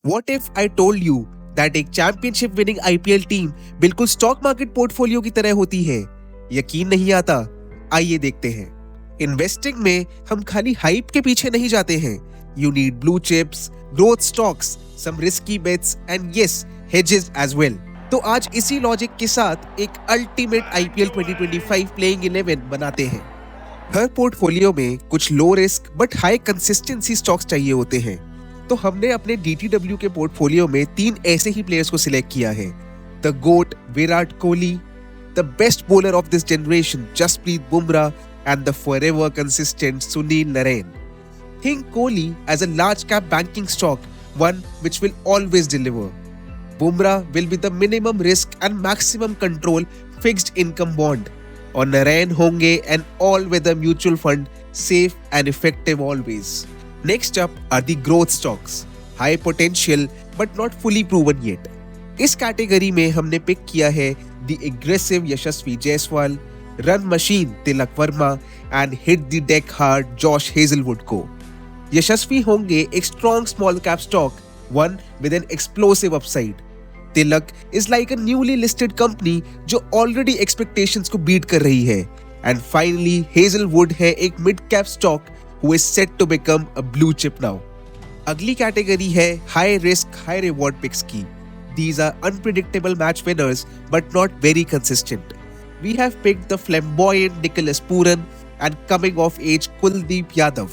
What if I told you that एक championship winning IPL team बिल्कुल stock market portfolio की तरह होती है? यकीन नहीं आता? आइए देखते हैं। इन्वेस्टिंग में हम खाली हाइप के पीछे नहीं जाते हैं। You need blue chips, growth stocks, some risky bets and yes, hedges as well. तो आज इसी लॉजिक के साथ एक अल्टीमेट आईपीएल 2025 प्लेइंग 11 बनाते हैं। हर पोर्टफोलियो में कुछ low risk but high consistency stocks चाहिए होते हैं। तो हमने अपने DTW के पोर्टफोलियो में 3 ऐसे ही प्लेयर्स को सिलेक्ट किया है। The GOAT Virat Kohli, the best bowler of this generation Jasprit Bumrah and the forever consistent Sunil Narine. Think Kohli as a large cap banking stock, one which will always deliver. Bumrah will be the minimum risk and maximum control fixed income bond. और नारायण होंगे an all-weather mutual fund, safe and effective always. Next up are the growth stocks, high potential but not fully proven yet. इस category में हमने pick किया है the aggressive Yashasvi Jaiswal, run machine Tilak Varma and hit the deck hard Josh Hazlewood को। यशस्वी होंगे एक strong small cap stock, one with an explosive upside. Tilak is like a newly listed company जो already expectations को बीट कर रही है। एंड फाइनली हेजलवुड है एक mid cap stock who is set to become a blue chip now. अगली category है high risk high reward picks की। These are unpredictable match winners but not very consistent. We have picked the flamboyant Nicholas Pooran and coming of age Kuldeep Yadav.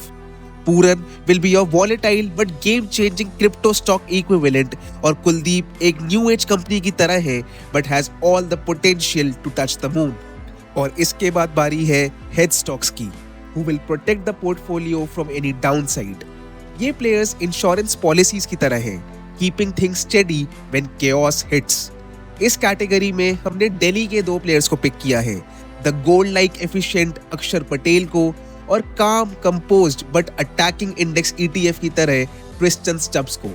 Pooran will be your volatile but game-changing crypto stock equivalent और कुलदीप एक new age company की तरह है but has all the potential to touch the moon। और इसके बाद बारी है हेड स्टॉक्स की, who will protect the portfolio from any downside। ये प्लेयर्स इंश्योरेंस पॉलिसीज की तरह हैं, keeping things steady when chaos hits। इस कैटेगरी में हमने दिल्ली के 2 प्लेयर्स को पिक किया है, द गोल्ड लाइक एफिशिएंट अक्षर पटेल को और काम composed but attacking index ETF की तरह क्रिस्टन स्टब्स को।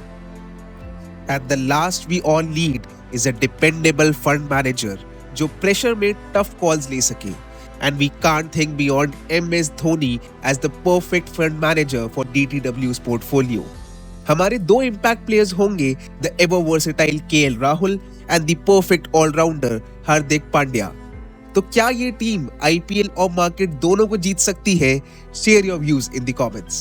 At the last we all need is a dependable fund manager जो प्रेशर में टफ कॉल्स ले सके। And we can't think beyond MS Dhoni as the perfect fund manager for DTW's portfolio. हमारे 2 impact players होंगे, the ever versatile KL Rahul and the perfect all-rounder Hardik Pandya. तो क्या ये team IPL और मार्केट दोनों को जीत सकती है? Share your views in the comments.